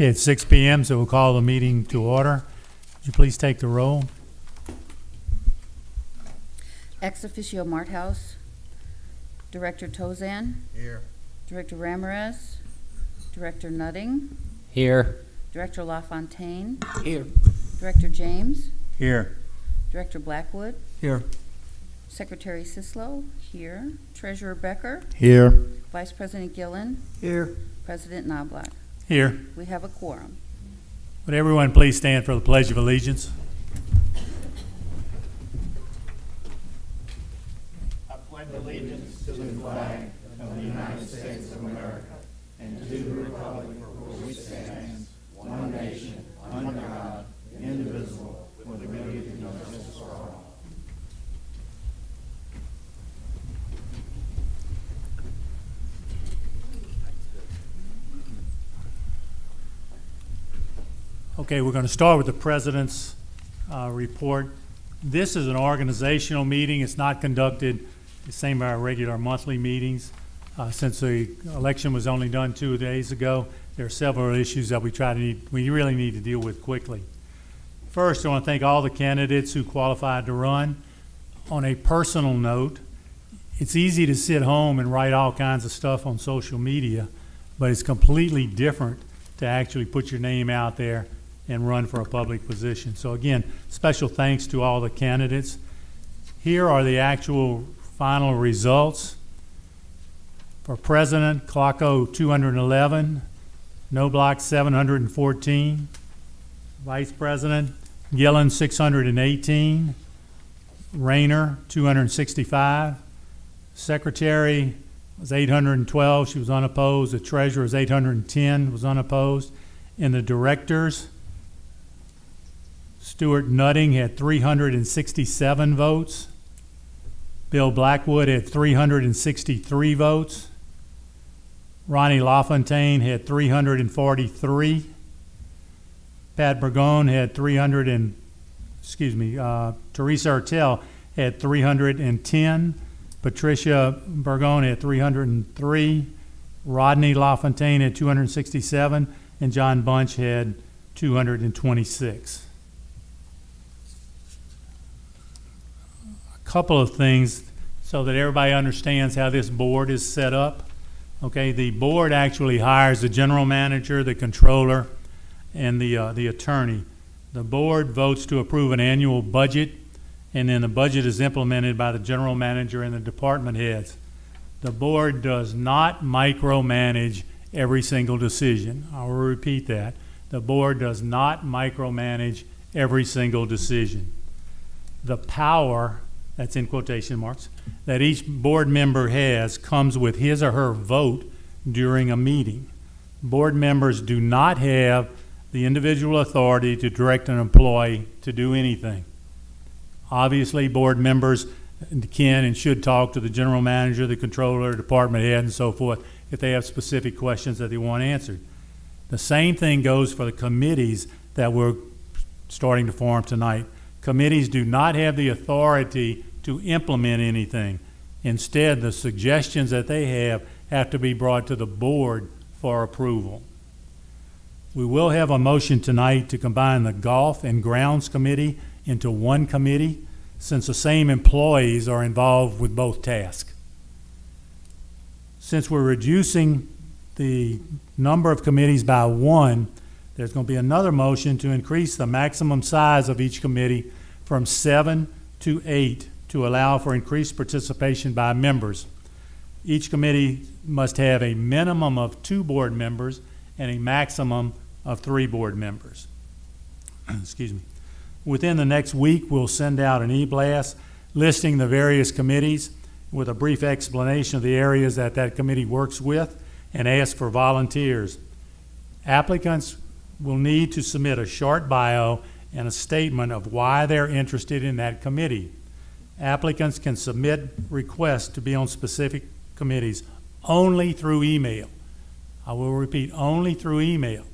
Okay, it's 6 p.m., so we'll call the meeting to order. Would you please take the roll? Ex officio Marthouse. Director Tozan. Here. Director Ramirez. Director Nutting. Here. Director LaFontaine. Here. Director James. Here. Director Blackwood. Here. Secretary Sislo. Here. Treasurer Becker. Here. Vice President Gillen. Here. President Knobloch. Here. We have a quorum. Would everyone please stand for the Pledge of Allegiance? I pledge allegiance to the flag of the United States of America and to the republic for which it stands, one nation, under God, indivisible, with liberty and justice for all. Okay, we're going to start with the President's report. This is an organizational meeting. It's not conducted the same as our regular monthly meetings. Since the election was only done 2 days ago, there are several issues that we really need to deal with quickly. First, I want to thank all the candidates who qualified to run. On a personal note, it's easy to sit home and write all kinds of stuff on social media, but it's completely different to actually put your name out there and run for a public position. So again, special thanks to all the candidates. Here are the actual final results. For President, Clocko 211, Knobloch 714, Vice President, Gillen 618, Rayner 265, Secretary was 812, she was unopposed. The Treasurer was 810, was unopposed. And the Directors, Stuart Nutting had 367 votes. Bill Blackwood had 363 votes. Ronnie LaFontaine had 343. Pat Burgone had Teresa Ertel had 310. Patricia Burgone had 303. Rodney LaFontaine had 267. And John Bunch had 226. Couple of things so that everybody understands how this board is set up. Okay, the board actually hires the general manager, the controller, and the attorney. The board votes to approve an annual budget, and then the budget is implemented by the general manager and the department heads. The board does not micromanage every single decision. I will repeat that. The board does not micromanage every single decision. The power, that's in quotation marks, that each board member has comes with his or her vote during a meeting. Board members do not have the individual authority to direct an employee to do anything. Obviously, board members can and should talk to the general manager, the controller, department head, and so forth if they have specific questions that they want answered. The same thing goes for the committees that we're starting to form tonight. Committees do not have the authority to implement anything. Instead, the suggestions that they have to be brought to the board for approval. We will have a motion tonight to combine the Golf and Grounds Committee into one committee, since the same employees are involved with both tasks. Since we're reducing the number of committees by one, there's going to be another motion to increase the maximum size of each committee from 7 to 8 to allow for increased participation by members. Each committee must have a minimum of 2 board members and a maximum of 3 board members. Excuse me. Within the next week, we'll send out an e-blast listing the various committees with a brief explanation of the areas that that committee works with and ask for volunteers. Applicants will need to submit a short bio and a statement of why they're interested in that committee. Applicants can submit requests to be on specific committees only through email. I will repeat, only through email.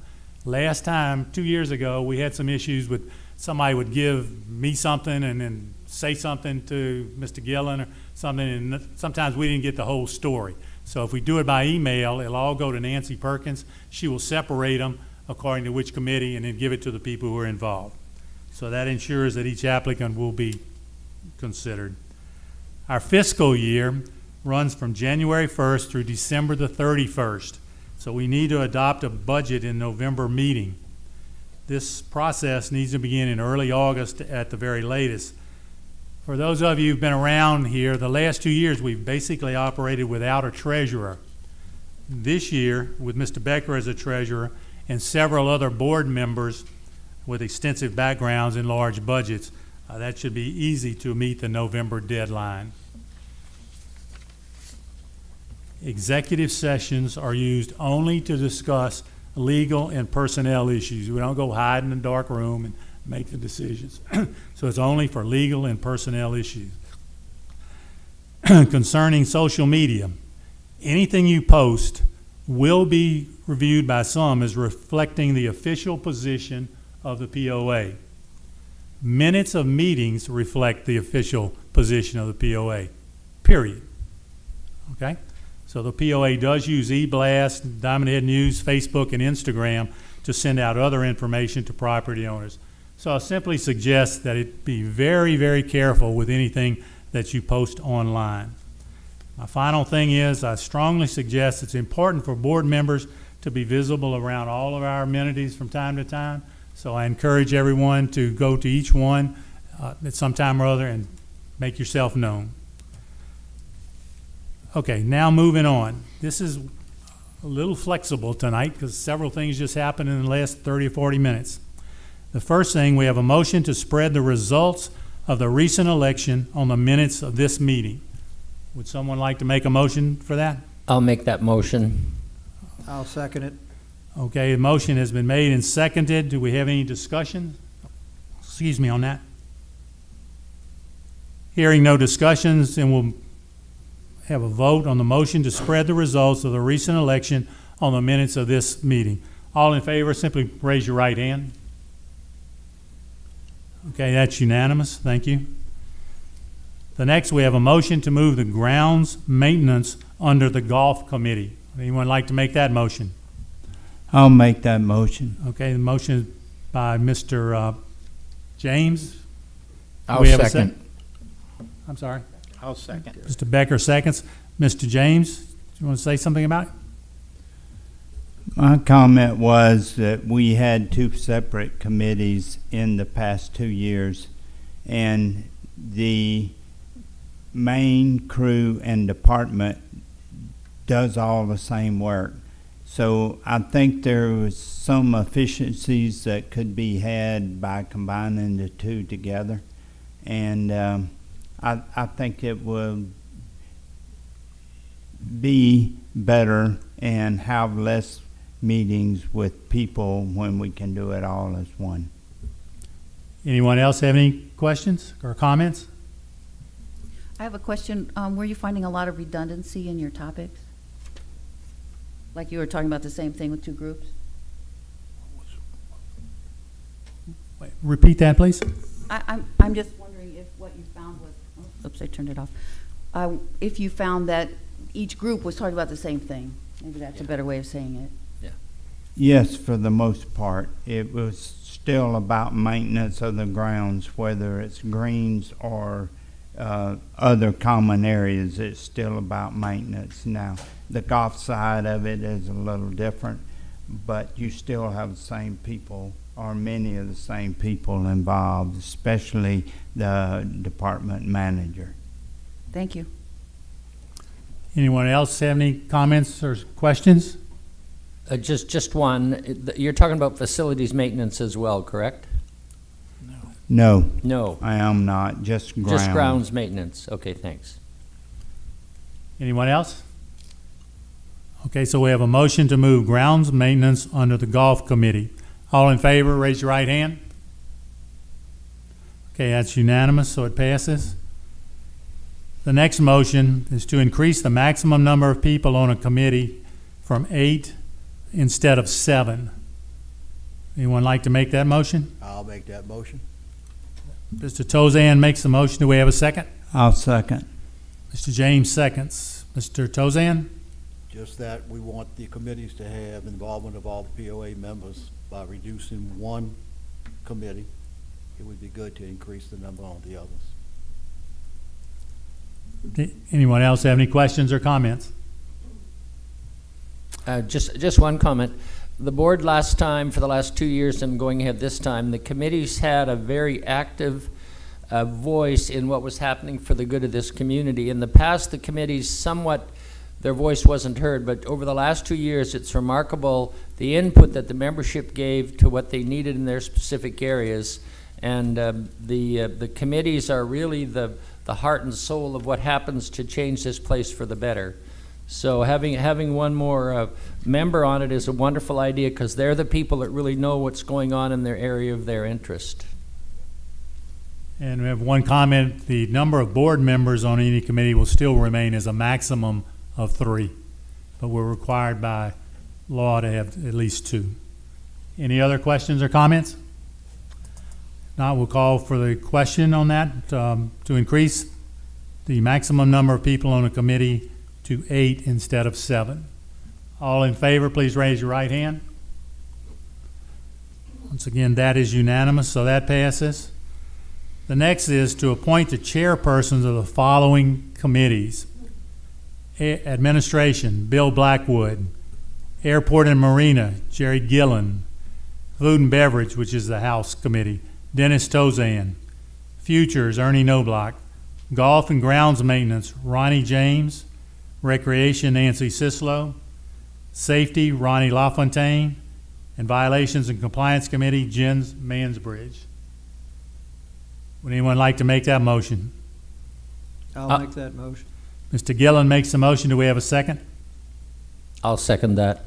Last time, 2 years ago, we had some issues with somebody would give me something and then say something to Mr. Gillen or something, and sometimes we didn't get the whole story. So if we do it by email, it'll all go to Nancy Perkins. She will separate them according to which committee, and then give it to the people who are involved. So that ensures that each applicant will be considered. Our fiscal year runs from January 1st through December the 31st. So we need to adopt a budget in November meeting. This process needs to begin in early August at the very latest. For those of you who've been around here, the last 2 years we've basically operated without a treasurer. This year, with Mr. Becker as a treasurer and several other board members with extensive backgrounds in large budgets, that should be easy to meet the November deadline. Executive sessions are used only to discuss legal and personnel issues. We don't go hide in a dark room and make the decisions. So it's only for legal and personnel issues. Concerning social media, anything you post will be reviewed by some as reflecting the official position of the POA. Minutes of meetings reflect the official position of the POA, period. Okay? So the POA does use eBlast, Diamond Head News, Facebook, and Instagram to send out other information to property owners. So I simply suggest that it be very, very careful with anything that you post online. My final thing is I strongly suggest it's important for board members to be visible around all of our amenities from time to time. So I encourage everyone to go to each one at some time or other and make yourself known. Okay, now moving on. This is a little flexible tonight because several things just happened in the last 30 or 40 minutes. The first thing, we have a motion to spread the results of the recent election on the minutes of this meeting. Would someone like to make a motion for that? I'll make that motion. I'll second it. Okay, the motion has been made and seconded. Do we have any discussion? Excuse me on that. Hearing no discussions, then we'll have a vote on the motion to spread the results of the recent election on the minutes of this meeting. All in favor, simply raise your right hand. Okay, that's unanimous. Thank you. The next, we have a motion to move the grounds maintenance under the golf committee. Anyone like to make that motion? I'll make that motion. Okay, the motion is by Mr. James. I'll We have a second. I'm sorry. I'll second. Mr. Becker seconds. Mr. James, do you want to say something about it? My comment was that we had two separate committees in the past 2 years, and the main crew and department does all the same work. So I think there was some efficiencies that could be had by combining the two together, and I think it will be better and have less meetings with people when we can do it all as one. Anyone else have any questions or comments? I have a question. Were you finding a lot of redundancy in your topics? Like you were talking about the same thing with two groups? Wait, repeat that, please. I'm just wondering if what you found was, oops, I turned it off. If you found that each group was talking about the same thing. Maybe that's a better way of saying it. Yes, for the most part. It was still about maintenance of the grounds, whether it's greens or other common areas. It's still about maintenance. Now, the golf side of it is a little different, but you still have the same people, or many of the same people involved, especially the department manager. Thank you. Anyone else have any comments or questions? Just one. You're talking about facilities maintenance as well, correct? No, No, I am not. Just grounds. just grounds maintenance. Okay, thanks. Anyone else? Okay, so we have a motion to move grounds maintenance under the golf committee. All in favor, raise your right hand. Okay, that's unanimous, so it passes. The next motion is to increase the maximum number of people on a committee from 8 instead of 7. Anyone like to make that motion? I'll make that motion. Mr. Tozan makes the motion. Do we have a second? I'll second. Mr. James seconds. Mr. Tozan? just that we want the committees to have involvement of all the POA members. By reducing one committee, it would be good to increase the number on the others. Anyone else have any questions or comments? Just one comment. The board last time, for the last 2 years and going ahead this time, the committees had a very active voice in what was happening for the good of this community. In the past, the committees somewhat, their voice wasn't heard, but over the last 2 years, it's remarkable the input that the membership gave to what they needed in their specific areas. And the committees are really the heart and soul of what happens to change this place for the better. So having one more member on it is a wonderful idea, because they're the people that really know what's going on in their area of their interest. And we have one comment: the number of board members on any committee will still remain as a maximum of 3, but we're required by law to have at least 2. Any other questions or comments? Now we'll call for the question on that, to increase the maximum number of people on a committee to 8 instead of 7. All in favor, please raise your right hand. Once again, that is unanimous, so that passes. The next is to appoint the chairpersons of the following committees: Administration, Bill Blackwood; Airport and Marina, Jerry Gillen; Food and Beverage, which is the House Committee, Dennis Tozan; Futures, Ernie Knobloch; Golf and Grounds Maintenance, Ronnie James; Recreation, Nancy Sislo; Safety, Ronnie LaFontaine; and Violations and Compliance Committee, Jens Mansbridge. Would anyone like to make that motion? I'll make that motion. Mr. Gillen makes the motion. Do we have a second? I'll second that.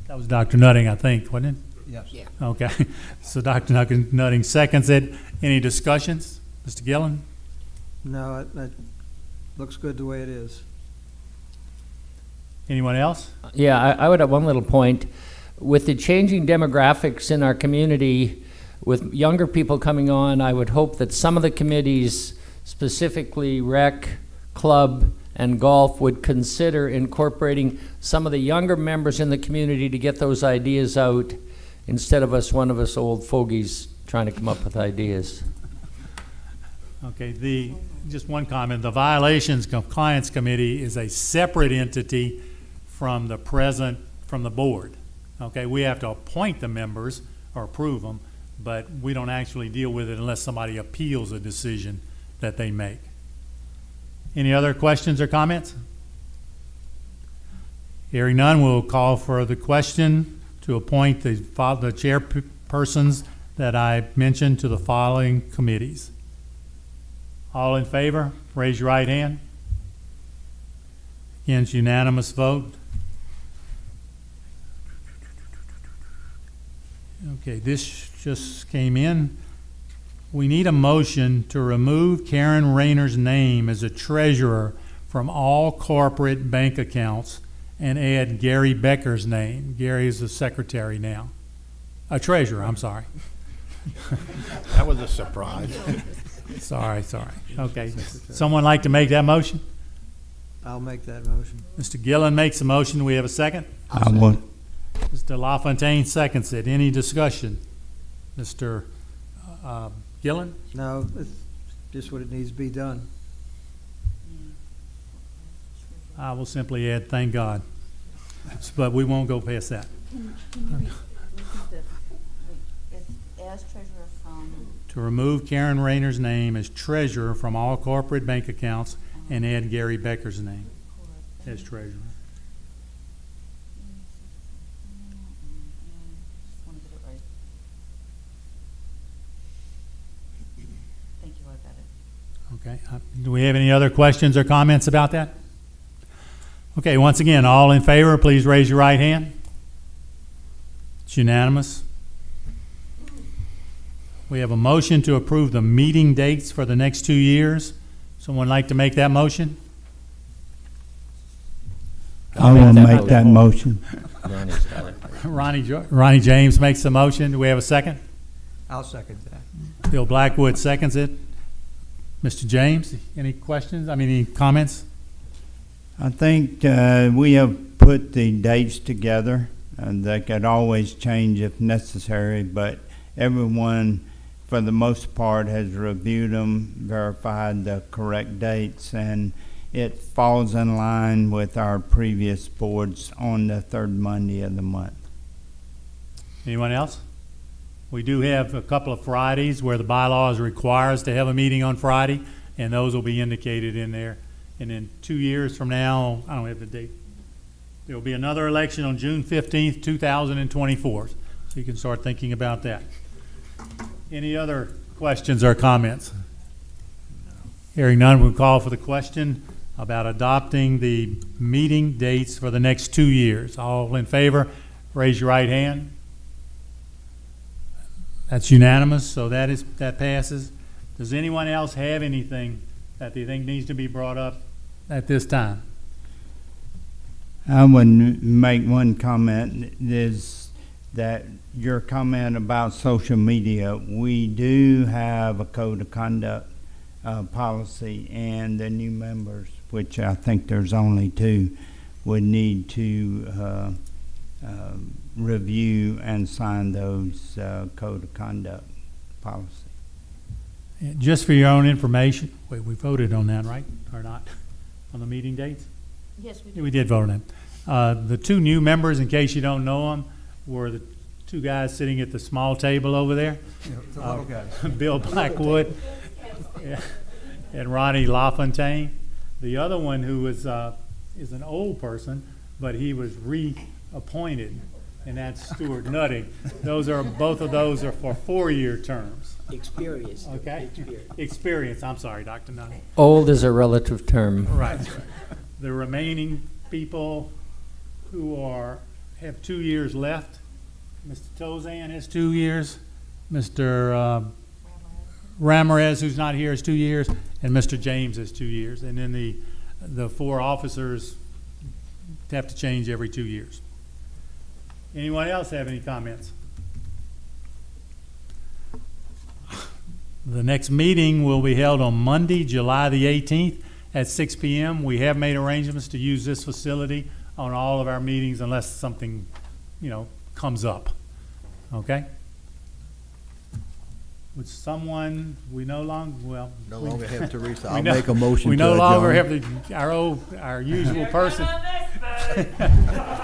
That was Dr. Nutting, I think, wasn't it? Yes. Yeah. Okay. So Dr. Nutting seconds it. Any discussions? Mr. Gillen? No, that looks good the way it is. Anyone else? Yeah, I would have one little point. With the changing demographics in our community, with younger people coming on, I would hope that some of the committees, specifically rec, club, and golf, would consider incorporating some of the younger members in the community to get those ideas out, instead of one of us old fogies trying to come up with ideas. Okay, just one comment. The Violations Compliance Committee is a separate entity from the board. Okay, we have to appoint the members or approve them, but we don't actually deal with it unless somebody appeals a decision that they make. Any other questions or comments? Hearing none, we'll call for the question to appoint the chairpersons that I mentioned to the following committees. All in favor, raise your right hand. Against, unanimous vote. Okay, this just came in. We need a motion to remove Karen Rayner's name as a treasurer from all corporate bank accounts and add Gary Becker's name. Gary is the secretary now. A treasurer, I'm sorry. That was a surprise. Sorry. Okay, someone like to make that motion? I'll make that motion. Mr. Gillen makes a motion. Do we have a second? I will. Mr. LaFontaine seconds it. Any discussion? Mr. Gillen? No, it's just what it needs to be done. I will simply add, thank God. But we won't go past that. Can you repeat this? It's as treasurer from, To remove Karen Rayner's name as treasurer from all corporate bank accounts and add Gary Becker's name as treasurer. just want to get it right. Thank you, I got it. Okay. Do we have any other questions or comments about that? Okay, once again, all in favor, please raise your right hand. It's unanimous. We have a motion to approve the meeting dates for the next 2 years. Someone like to make that motion? I will make that motion. Ronnie's got it. Ronnie James makes the motion. Do we have a second? I'll second that. Bill Blackwood seconds it. Mr. James, any questions? Any comments? I think we have put the dates together, and they could always change if necessary, but everyone, for the most part, has reviewed them, verified the correct dates, and it falls in line with our previous boards on the third Monday of the month. Anyone else? We do have a couple of Fridays where the bylaws require us to have a meeting on Friday, and those will be indicated in there. And then 2 years from now, I don't have the date, there will be another election on June 15th, 2024. So you can start thinking about that. Any other questions or comments? Hearing none, we'll call for the question about adopting the meeting dates for the next 2 years. All in favor, raise your right hand. That's unanimous, so that passes. Does anyone else have anything that they think needs to be brought up at this time? I would make one comment, is that your comment about social media, we do have a code of conduct policy, and the new members, which I think there's only 2, would need to review and sign those code of conduct policy. Just for your own information, wait, we voted on that, right, or not, on the meeting dates? Yes, Yeah, we did vote on that. The 2 new members, in case you don't know them, were the 2 guys sitting at the small table over there. Bill Blackwood and Ronnie LaFontaine. The other one who is an old person, but he was reappointed, and that's Stuart Nutting. Both of those are for 4-year terms. Experience. Okay? Experience, I'm sorry, Dr. Nutting. Old is a relative term. Right. The remaining people who have 2 years left, Mr. Tozan has 2 years, Mr. Ramirez, who's not here, has 2 years, and Mr. James has 2 years. And then the 4 officers have to change every 2 years. Anyone else have any comments? The next meeting will be held on Monday, July the 18th at 6 p.m. We have made arrangements to use this facility on all of our meetings unless something, comes up. Okay? Would someone, No longer have Teresa. I'll know- make a motion to we no adjourn. longer have our usual person.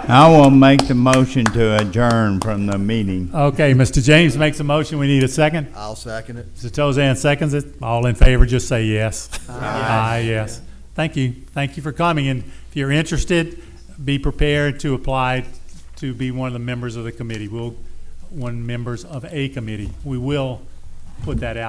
I will make the motion to adjourn from the meeting. Okay, Mr. James makes a motion. We need a second. I'll second it. Mr. Tozan seconds it. All in favor, just say yes. Aye, yes. Thank you. Thank you for coming. And if you're interested, be prepared to apply to be one of the members of the committee. Members of a committee. We will put that out.